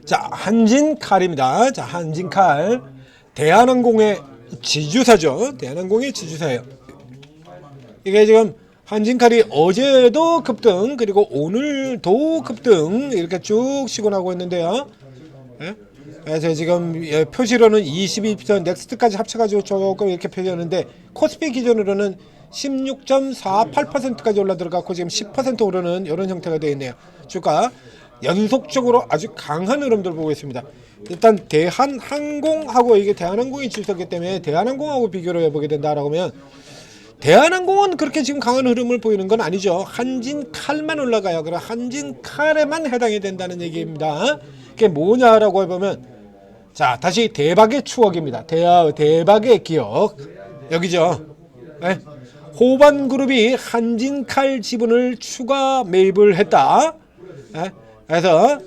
자, 한진칼입니다. 자, 한진칼. 대한항공의 지주사죠. 대한항공의 지주사예요. 이게 지금 한진칼이 어제도 급등, 그리고 오늘도 급등 이렇게 쭉 쉬고 나고 있는데요. 예? 그래서 지금 표시로는 22% 넥스트까지 합쳐가지고 조금 이렇게 표시하는데 코스피 기준으로는 16.48%까지 올라 들어갔고 지금 10% 오르는 이런 형태가 되어 있네요. 주가 연속적으로 아주 강한 흐름들 보고 있습니다. 일단 대한항공하고 이게 대한항공이 지수기 때문에 대한항공하고 비교를 해보게 된다라고 하면 대한항공은 그렇게 지금 강한 흐름을 보이는 건 아니죠. 한진칼만 올라가요. 그럼 한진칼에만 해당이 된다는 얘기입니다. 그게 뭐냐라고 해보면 자, 다시 대박의 추억입니다. 대박의 기억 여기죠. 네? 호반그룹이 한진칼 지분을 추가 매입을 했다. 네? 그래서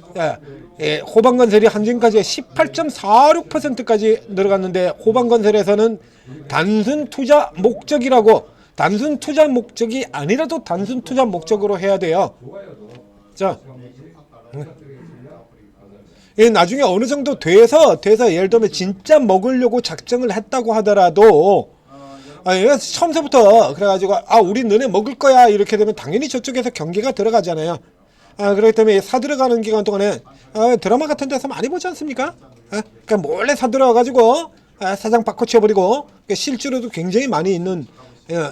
호반건설이 한진까지 18.46%까지 늘어갔는데 호반건설에서는 단순 투자 목적이라고 단순 투자 목적이 아니라도 단순 투자 목적으로 해야 돼요. 자, 나중에 어느 정도 돼서 예를 들면 진짜 먹으려고 작정을 했다고 하더라도 처음부터 그래가지고 우리 너네 먹을 거야 이렇게 되면 당연히 저쪽에서 경계가 들어가잖아요. 그렇기 때문에 사들어가는 기간 동안에 드라마 같은 데서 많이 보지 않습니까? 그러니까 몰래 사들어가가지고 사장 바꿔치워버리고 실제로도 굉장히 많이 있는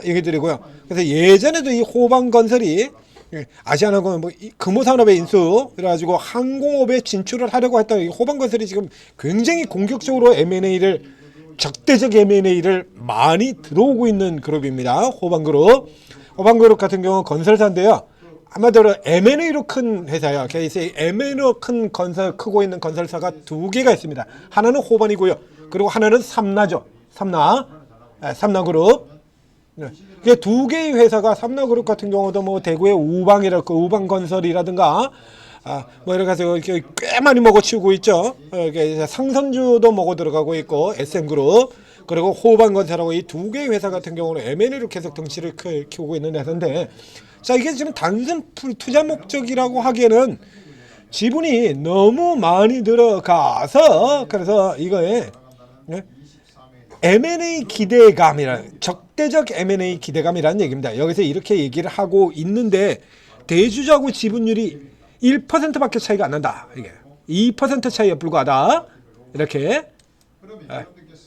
얘기들이고요. 그래서 예전에도 이 호반건설이 아시아나건 금호산업의 인수 그래가지고 항공업에 진출을 하려고 했던 이 호반건설이 지금 굉장히 공격적으로 M&A를 적대적 M&A를 많이 들어오고 있는 그룹입니다. 호반그룹 같은 경우는 건설사인데요. 아마도 M&A로 큰 회사예요. 그래서 M&A로 크고 있는 건설사가 두 개가 있습니다. 하나는 호반이고요. 그리고 하나는 삼나죠. 삼나그룹. 이게 두 개의 회사가 삼나그룹 같은 경우도 뭐 대구의 우방건설이라든가 뭐 이렇게 해서 꽤 많이 먹어치우고 있죠. 상선주도 먹어 들어가고 있고 SM그룹 그리고 호반건설하고 이 두 개의 회사 같은 경우는 M&A로 계속 덩치를 키우고 있는 회사인데 자, 이게 지금 단순 투자 목적이라고 하기에는 지분이 너무 많이 들어가서 그래서 이거에 M&A 기대감이라는 적대적 M&A 기대감이라는 얘기입니다. 여기서 이렇게 얘기를 하고 있는데 대주주하고 지분율이 1%밖에 차이가 안 난다. 이게 2% 차이에 불과하다. 이렇게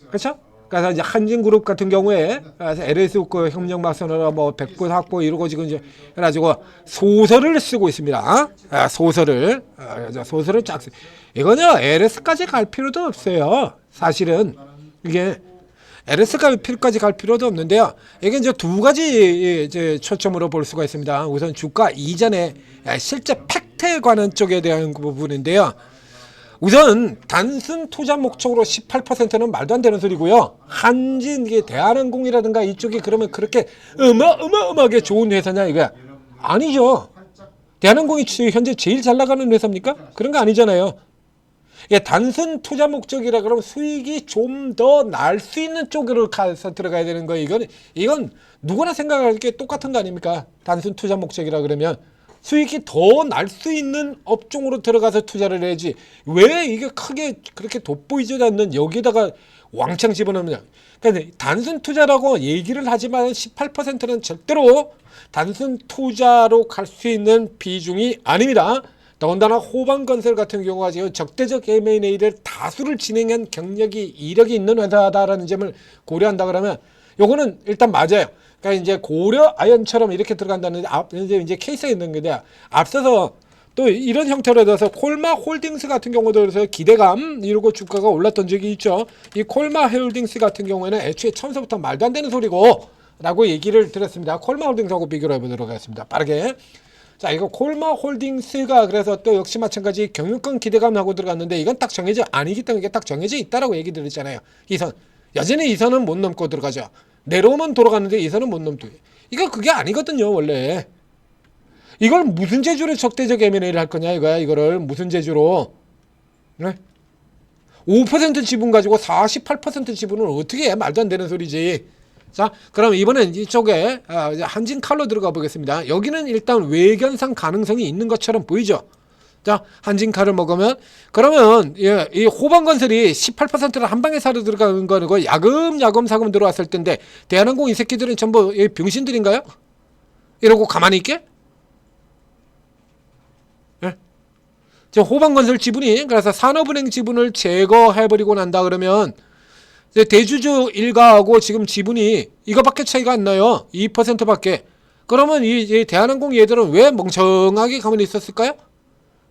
그렇죠? 그래서 이제 한진그룹 같은 경우에 LS 협력 마선으로 뭐 100분 확보 이러고 지금 이제 해가지고 소설을 쓰고 있습니다. 소설을 쫙 쓰. 이거는요 LS까지 갈 필요도 없어요. 사실은 이게 LS까지 갈 필요도 없는데요. 이게 이제 두 가지 이제 초점으로 볼 수가 있습니다. 우선 주가 이전에 실제 팩트에 관한 쪽에 대한 부분인데요. 우선 단순 투자 목적으로 18%는 말도 안 되는 소리고요. 한진, 이게 대한항공이라든가 이쪽이 그러면 그렇게 어마어마하게 좋은 회사냐 이거야? 아니죠. 대한항공이 현재 제일 잘 나가는 회사입니까? 그런 거 아니잖아요. 예, 단순 투자 목적이라 그러면 수익이 좀 더 날 수 있는 쪽으로 가서 들어가야 되는 거예요. 이건 누구나 생각할 게 똑같은 거 아닙니까? 단순 투자 목적이라 그러면 수익이 더 날 수 있는 업종으로 들어가서 투자를 해야지 왜 이게 크게 그렇게 돋보이지 않는 여기다가 왕창 집어넣느냐. 그러니까 단순 투자라고 얘기를 하지만 18%는 절대로 단순 투자로 갈 수 있는 비중이 아닙니다. 더군다나 호반건설 같은 경우가 지금 적대적 M&A를 다수를 진행한 경력이 이력이 있는 회사다라는 점을 고려한다 그러면 요거는 일단 맞아요. 그러니까 이제 고려 아연처럼 이렇게 들어간다는 이제 케이스가 있는 건데 앞서서 또 이런 형태로 돼서 콜마 홀딩스 같은 경우도 그래서 기대감 이러고 주가가 올랐던 적이 있죠. 이 콜마 홀딩스 같은 경우에는 애초에 처음부터 말도 안 되는 소리고 라고 얘기를 드렸습니다. 콜마 홀딩스하고 비교를 해보도록 하겠습니다. 빠르게. 자, 이거 콜마 홀딩스가 그래서 또 역시 마찬가지 경영권 기대감하고 들어갔는데 이건 딱 정해져 아니기 때문에 이게 딱 정해져 있다라고 얘기 드렸잖아요. 이선. 여전히 이선은 못 넘고 들어가죠. 내려오면 돌아가는데 이선은 못 넘고. 이거 그게 아니거든요, 원래. 이걸 무슨 재주로 적대적 M&A를 할 거냐, 이거야. 이거를 무슨 재주로. 네? 5% 지분 가지고 48% 지분을 어떻게 해? 말도 안 되는 소리지. 자, 그럼 이번엔 이쪽에 한진칼로 들어가 보겠습니다. 여기는 일단 외견상 가능성이 있는 것처럼 보이죠. 자, 한진칼을 먹으면 그러면 예, 이 호반건설이 18%를 한 방에 사러 들어가는 거는 야금야금 사금 들어왔을 텐데 대한항공 이 새끼들은 전부 병신들인가요? 이러고 가만히 있게? 예? 저 호반건설 지분이 그래서 산업은행 지분을 제거해버리고 난다 그러면 대주주 일가하고 지금 지분이 이거밖에 차이가 안 나요. 2%밖에. 그러면 이 대한항공 얘들은 왜 멍청하게 가만히 있었을까요?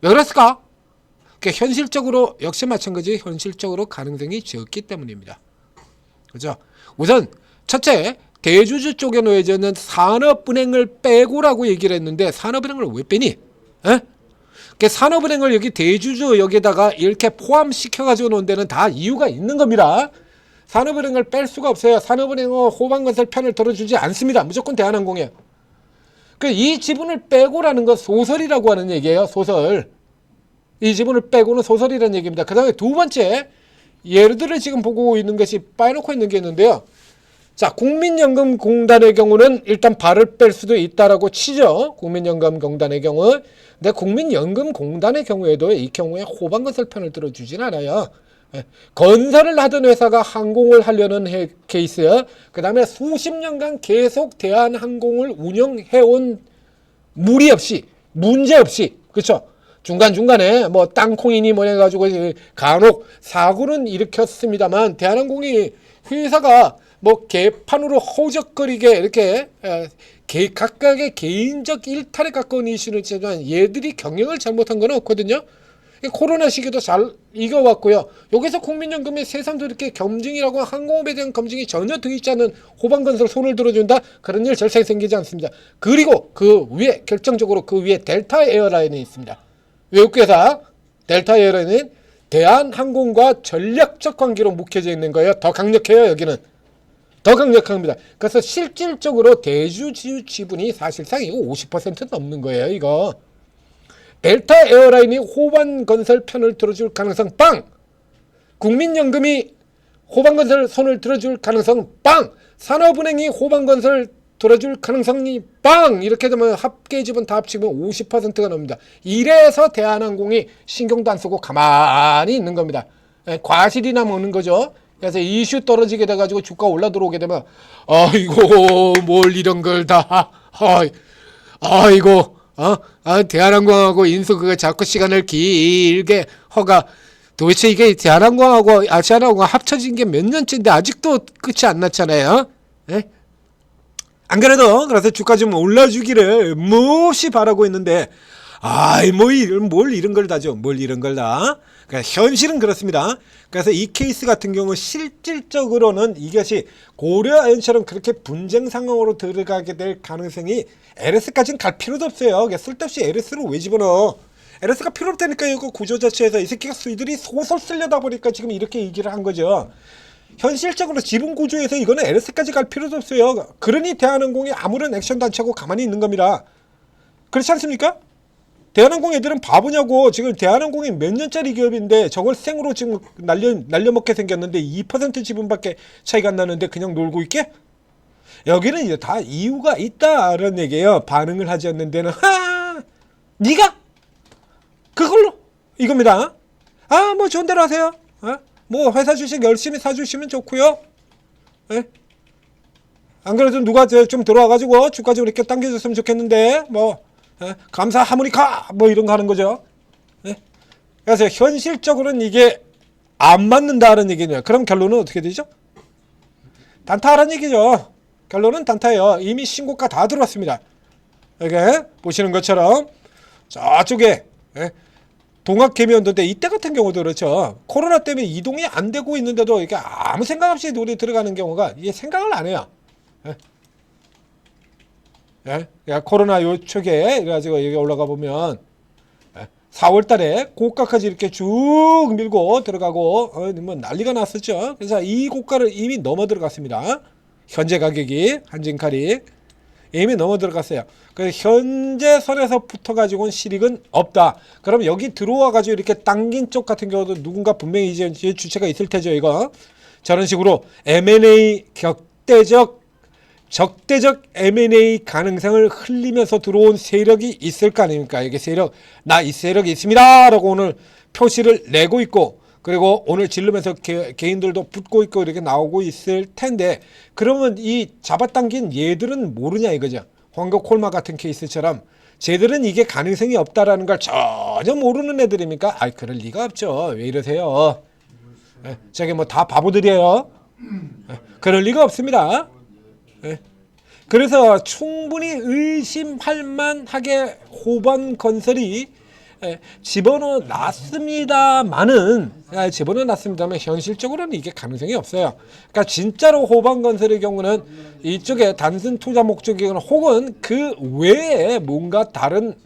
왜 그랬을까? 현실적으로 역시 마찬가지 현실적으로 가능성이 적기 때문입니다. 그죠? 우선 첫째 대주주 쪽에 놓여져 있는 산업은행을 빼고라고 얘기를 했는데 산업은행을 왜 빼니? 에? 산업은행을 여기 대주주 여기다가 이렇게 포함시켜가지고 놓은 데는 다 이유가 있는 겁니다. 산업은행을 뺄 수가 없어요. 산업은행은 호반건설 편을 들어주지 않습니다. 무조건 대한항공이에요. 이 지분을 빼고라는 건 소설이라고 하는 얘기예요. 소설. 이 지분을 빼고는 소설이라는 얘기입니다. 그 다음에 두 번째 예들을 지금 보고 있는 것이 빠놓고 있는 게 있는데요. 자, 국민연금공단의 경우는 일단 발을 뺄 수도 있다라고 치죠. 국민연금공단의 경우. 근데 국민연금공단의 경우에도 이 경우에 호반건설 편을 들어주진 않아요. 건설을 하던 회사가 항공을 하려는 케이스야. 그 다음에 수십 년간 계속 대한항공을 운영해온 무리 없이 문제 없이 그렇죠. 중간중간에 뭐 땅콩이니 뭐냐 해가지고 간혹 사고는 일으켰습니다만 대한항공이 회사가 뭐 개판으로 허우적거리게 이렇게 각각의 개인적 일탈에 가까운 이슈는 있지만 얘들이 경영을 잘못한 건 없거든요. 코로나 시기도 잘 이겨왔고요. 여기서 국민연금이 세상도 이렇게 검증이라고 항공업에 대한 검증이 전혀 돼 있지 않은 호반건설 손을 들어준다? 그런 일 절대 생기지 않습니다. 그리고 그 위에 결정적으로 그 위에 델타 에어라인이 있습니다. 외국회사 델타 에어라인은 대한항공과 전략적 관계로 묶여져 있는 거예요. 더 강력해요. 여기는. 더 강력합니다. 그래서 실질적으로 대주주 지분이 사실상 이거 50% 넘는 거예요. 이거. 델타 에어라인이 호반건설 편을 들어줄 가능성 빵! 국민연금이 호반건설 손을 들어줄 가능성 빵! 산업은행이 호반건설 들어줄 가능성이 빵! 이렇게 되면 합계 지분 다 합치면 50%가 넘습니다. 이래서 대한항공이 신경도 안 쓰고 가만히 있는 겁니다. 과실이나 먹는 거죠. 그래서 이슈 떨어지게 돼가지고 주가 올라 들어오게 되면 아이고 뭘 이런 걸 다 아이고 대한항공하고 인수가 자꾸 시간을 길게 허가 도대체 이게 대한항공하고 아시아나하고 합쳐진 게 몇 년째인데 아직도 끝이 안 났잖아요. 예? 안 그래도 그래서 주가 좀 올라주기를 몹시 바라고 있는데 뭘 이런 걸 다죠. 뭘 이런 걸 다. 그러니까 현실은 그렇습니다. 그래서 이 케이스 같은 경우 실질적으로는 이것이 고려아연처럼 그렇게 분쟁 상황으로 들어가게 될 가능성이 LS까지는 갈 필요도 없어요. 쓸데없이 LS를 왜 집어넣어. LS가 필요 없다니까 이거 구조 자체에서 이 새끼가 수위들이 소설 쓰려다 보니까 지금 이렇게 얘기를 한 거죠. 현실적으로 지분 구조에서 이거는 LS까지 갈 필요도 없어요. 그러니 대한항공이 아무런 액션도 안 취하고 가만히 있는 겁니다. 그렇지 않습니까? 대한항공 애들은 바보냐고. 지금 대한항공이 몇 년짜리 기업인데 저걸 생으로 지금 날려먹게 생겼는데 2% 지분밖에 차이가 안 나는데 그냥 놀고 있게? 여기는 이제 다 이유가 있다라는 얘기예요. 반응을 하지 않는 데는 네가 그걸로 이겁니다. 뭐 좋은 대로 하세요. 뭐 회사 주식 열심히 사주시면 좋고요. 안 그래도 누가 좀 들어와가지고 주가 좀 이렇게 당겨줬으면 좋겠는데 감사 하모니카 뭐 이런 거 하는 거죠. 그래서 현실적으로는 이게 안 맞는다는 얘기네요. 그럼 결론은 어떻게 되죠? 단타라는 얘기죠. 결론은 단타예요. 이미 신고가 다 들어왔습니다. 이게 보시는 것처럼 저쪽에 동학개미였는데 이때 같은 경우도 그렇죠. 코로나 때문에 이동이 안 되고 있는데도 이게 아무 생각 없이 눈이 들어가는 경우가 이게 생각을 안 해요. 코로나 요 초기에 그래가지고 여기 올라가 보면 4월 달에 고가까지 이렇게 쭉 밀고 들어가고 뭐 난리가 났었죠. 그래서 이 고가를 이미 넘어 들어갔습니다. 현재 가격이 한진칼이 이미 넘어 들어갔어요. 그래서 현재 선에서 붙어 가지고는 실익은 없다. 그럼 여기 들어와 가지고 이렇게 당긴 쪽 같은 경우도 누군가 분명히 이제 주체가 있을 테죠. 이거 저런 식으로 M&A 격대적 적대적 M&A 가능성을 흘리면서 들어온 세력이 있을 거 아닙니까? 이게 세력, 나 이 세력이 있습니다 라고 오늘 표시를 내고 있고, 그리고 오늘 지르면서 개인들도 붙고 있고 이렇게 나오고 있을 텐데, 그러면 이 잡아당긴 얘들은 모르냐 이거죠. 황금 콜마 같은 케이스처럼 쟤들은 이게 가능성이 없다라는 걸 전혀 모르는 애들입니까? 아이, 그럴 리가 없죠. 왜 이러세요? 저게 뭐 다 바보들이에요? 그럴 리가 없습니다. 그래서 충분히 의심할 만하게 호반건설이 집어넣어놨습니다만은 현실적으로는 이게 가능성이 없어요. 그러니까 진짜로 호반건설의 경우는 이쪽에 단순 투자 목적이거나 혹은 그 외에 뭔가 다른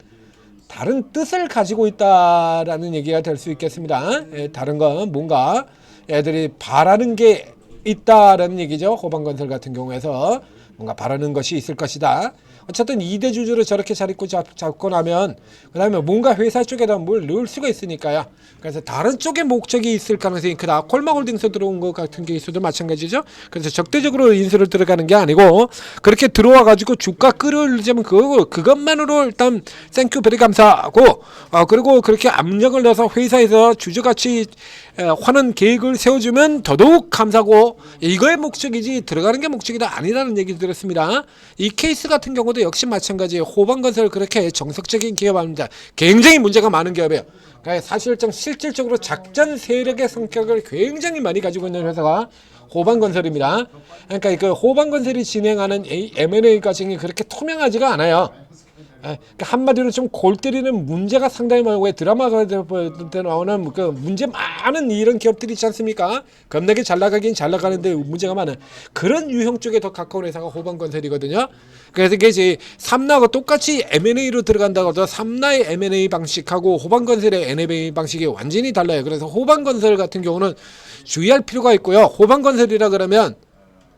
뜻을 가지고 있다라는 얘기가 될 수 있겠습니다. 다른 건 뭔가 애들이 바라는 게 있다라는 얘기죠. 호반건설 같은 경우에서 뭔가 바라는 것이 있을 것이다. 어쨌든 2대 주주를 저렇게 잘 입고 잡고 나면 그 다음에 뭔가 회사 쪽에다 뭘 넣을 수가 있으니까요. 그래서 다른 쪽에 목적이 있을 가능성이 크다. 콜마홀딩스 들어온 것 같은 케이스도 마찬가지죠. 그래서 적대적으로 인수를 들어가는 게 아니고 그렇게 들어와 가지고 주가 끌어올리자면 그것만으로 일단 땡큐 베리 감사하고 그리고 그렇게 압력을 넣어서 회사에서 주주가치 환원 계획을 세워주면 더더욱 감사고, 이거의 목적이지 들어가는 게 목적이다 아니라는 얘기 들었습니다. 이 케이스 같은 경우도 역시 마찬가지예요. 호반건설 그렇게 정석적인 기업 아닙니다. 굉장히 문제가 많은 기업이에요. 그러니까 사실상 실질적으로 작전 세력의 성격을 굉장히 많이 가지고 있는 회사가 호반건설입니다. 그러니까 그 호반건설이 진행하는 M&A 과정이 그렇게 투명하지가 않아요. 그러니까 한마디로 좀 골 때리는 문제가 상당히 많고, 왜 드라마가 나오는 그 문제 많은 이런 기업들이 있지 않습니까? 겁나게 잘 나가긴 잘 나가는데 문제가 많은 그런 유형 쪽에 더 가까운 회사가 호반건설이거든요. 그래서 이게 이제 삼라하고 똑같이 M&A로 들어간다고 해도 삼라의 M&A 방식하고 호반건설의 M&A 방식이 완전히 달라요. 그래서 호반건설 같은 경우는 주의할 필요가 있고요. 호반건설이라 그러면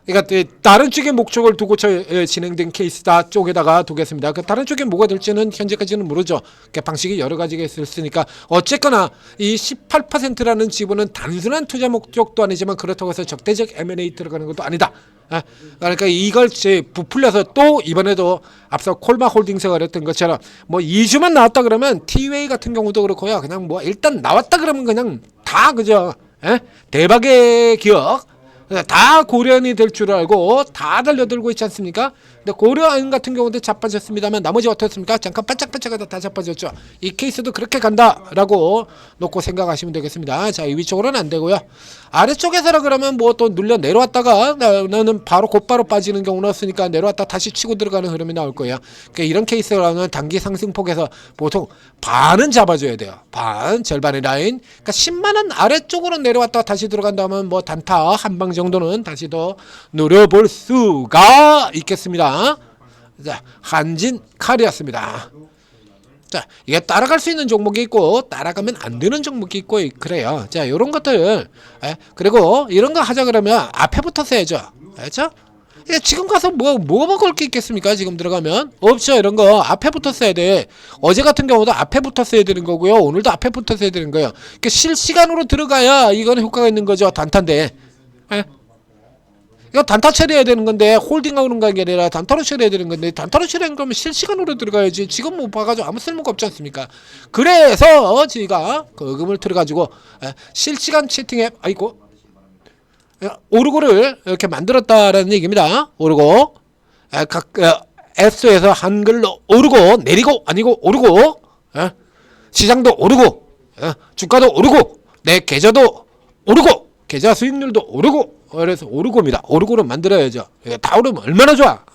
그러니까 다른 쪽의 목적을 두고 진행된 케이스다 쪽에다가 두겠습니다. 그 다른 쪽에 뭐가 될지는 현재까지는 모르죠. 그러니까 방식이 여러 가지가 있으니까 어쨌거나 이 18%라는 지분은 단순한 투자 목적도 아니지만 그렇다고 해서 적대적 M&A 들어가는 것도 아니다. 그러니까 이걸 부풀려서 또 이번에도 앞서 콜마홀딩스가 그랬던 것처럼 뭐 2주만 나왔다 그러면 티웨이 같은 경우도 그렇고요. 그냥 뭐 일단 나왔다 그러면 그냥 다 그죠. 대박의 기억. 다 고려인이 될 줄 알고 다 달려들고 있지 않습니까? 근데 고려인 같은 경우도 자빠졌습니다만 나머지 어떻습니까? 잠깐 반짝반짝하다 다 자빠졌죠. 이 케이스도 그렇게 간다라고 놓고 생각하시면 되겠습니다. 자, 이 위쪽으로는 안 되고요. 아래쪽에서라 그러면 뭐 또 눌려 내려왔다가 나는 바로 곧바로 빠지는 경우는 없으니까 내려왔다 다시 치고 들어가는 흐름이 나올 거예요. 그러니까 이런 케이스라는 단기 상승폭에서 보통 반은 잡아줘야 돼요. 반, 절반의 라인. 그러니까 10만 원 아래쪽으로 내려왔다가 다시 들어간다면 뭐 단타 한 방 정도는 다시 더 노려볼 수가 있겠습니다. 자, 한진 칼이었습니다. 자, 이게 따라갈 수 있는 종목이 있고 따라가면 안 되는 종목이 있고 그래요. 자, 이런 것들 그리고 이런 거 하자 그러면 앞에 붙었어야죠. 알죠? 지금 가서 뭐 먹을 게 있겠습니까? 지금 들어가면 없죠. 이런 거 앞에 붙었어야 돼. 어제 같은 경우도 앞에 붙었어야 되는 거고요. 오늘도 앞에 붙었어야 되는 거예요. 그러니까 실시간으로 들어가야 이건 효과가 있는 거죠. 단타인데. 이거 단타 처리해야 되는 건데 홀딩하는 게 아니라 단타로 처리해야 되는 건데 단타로 처리한 거면 실시간으로 들어가야지. 지금 못 봐가지고 아무 쓸모가 없지 않습니까? 그래서 저희가 거금을 틀어가지고 실시간 채팅 앱 오르고를 이렇게 만들었다라는 얘기입니다. 오르고 각 앱스에서 한글로 오르고 내리고 아니고 오르고 시장도 오르고 주가도 오르고 내 계좌도 오르고 계좌 수익률도 오르고. 그래서 오르고입니다. 오르고를 만들어야죠. 다 오르면 얼마나 좋아.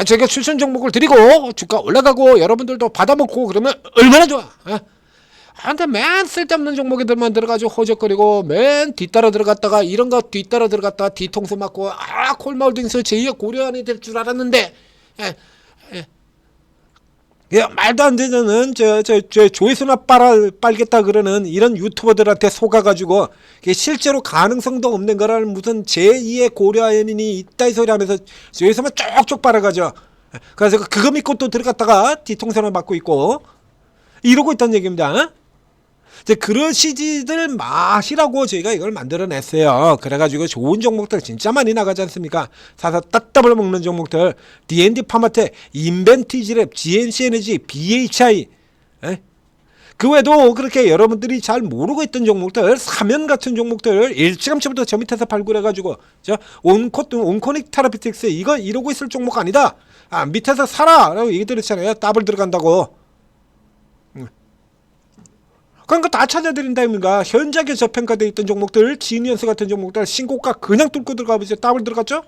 저희가 추천 종목을 드리고 주가 올라가고 여러분들도 받아먹고 그러면 얼마나 좋아. 근데 맨 쓸데없는 종목에들만 들어가지고 허적거리고 맨 뒤따라 들어갔다가 이런 거 뒤따라 들어갔다가 뒤통수 맞고 콜마홀딩스 제2의 고려안이 될 줄 알았는데 말도 안 되는 조회수나 빨겠다 그러는 이런 유튜버들한테 속아가지고 실제로 가능성도 없는 거라는 무슨 제2의 고려아연인이 있다 이 소리 하면서 조회수만 쪽쪽 빨아가죠. 그래서 그거 믿고 또 들어갔다가 뒤통수를 맞고 있고 이러고 있다는 얘기입니다. 이제 그러시지들 마시라고 저희가 이걸 만들어냈어요. 그래가지고 좋은 종목들 진짜 많이 나가지 않습니까? 사서 따따블 먹는 종목들, D&D 파마텍, 인벤티지랩, GNC에너지, BHI, 에? 그 외에도 그렇게 여러분들이 잘 모르고 있던 종목들, 사면 같은 종목들 일찌감치부터 저 밑에서 발굴해가지고 온코닉 테라피틱스 이거 이러고 있을 종목 아니다. 아, 밑에서 사라라고 얘기 드렸잖아요. 더블 들어간다고. 그러니까 다 찾아드린다 입니까? 현저하게 저평가되어 있던 종목들, 지니언스 같은 종목들 신고가 그냥 뚫고 들어가보세요. 더블 들어갔죠?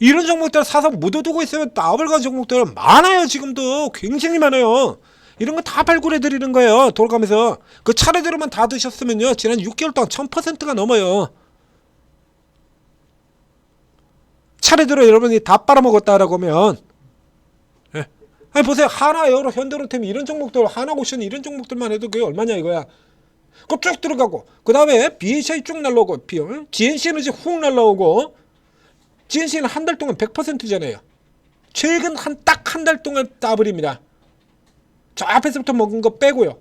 이런 종목들 사서 묻어두고 있으면 더블 간 종목들 많아요. 지금도 굉장히 많아요. 이런 거 다 발굴해 드리는 거예요. 돌아가면서 그 차례대로만 다 드셨으면요 지난 6개월 동안 1000%가 넘어요. 차례대로 여러분이 다 빨아먹었다라고 하면, 예. 아니 보세요. 하나, 여로, 현대로템 이런 종목들, 하나고션 이런 종목들만 해도 그게 얼마냐 이거야. 그 쭉 들어가고 그 다음에 BHI 쭉 날라오고 GNC에너지 훅 날라오고. GNC는 한 달 동안 100%잖아요. 최근 딱 한 달 동안 더블입니다. 저 앞에서부터 먹은 거 빼고요.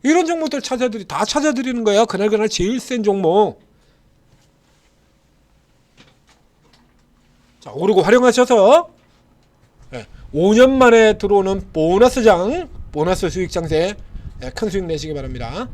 이런 종목들 다 찾아드리는 거야. 그날 제일 센 종목. 자, 오르고 활용하셔서 5년 만에 들어오는 보너스 수익 장세 큰 수익 내시기 바랍니다.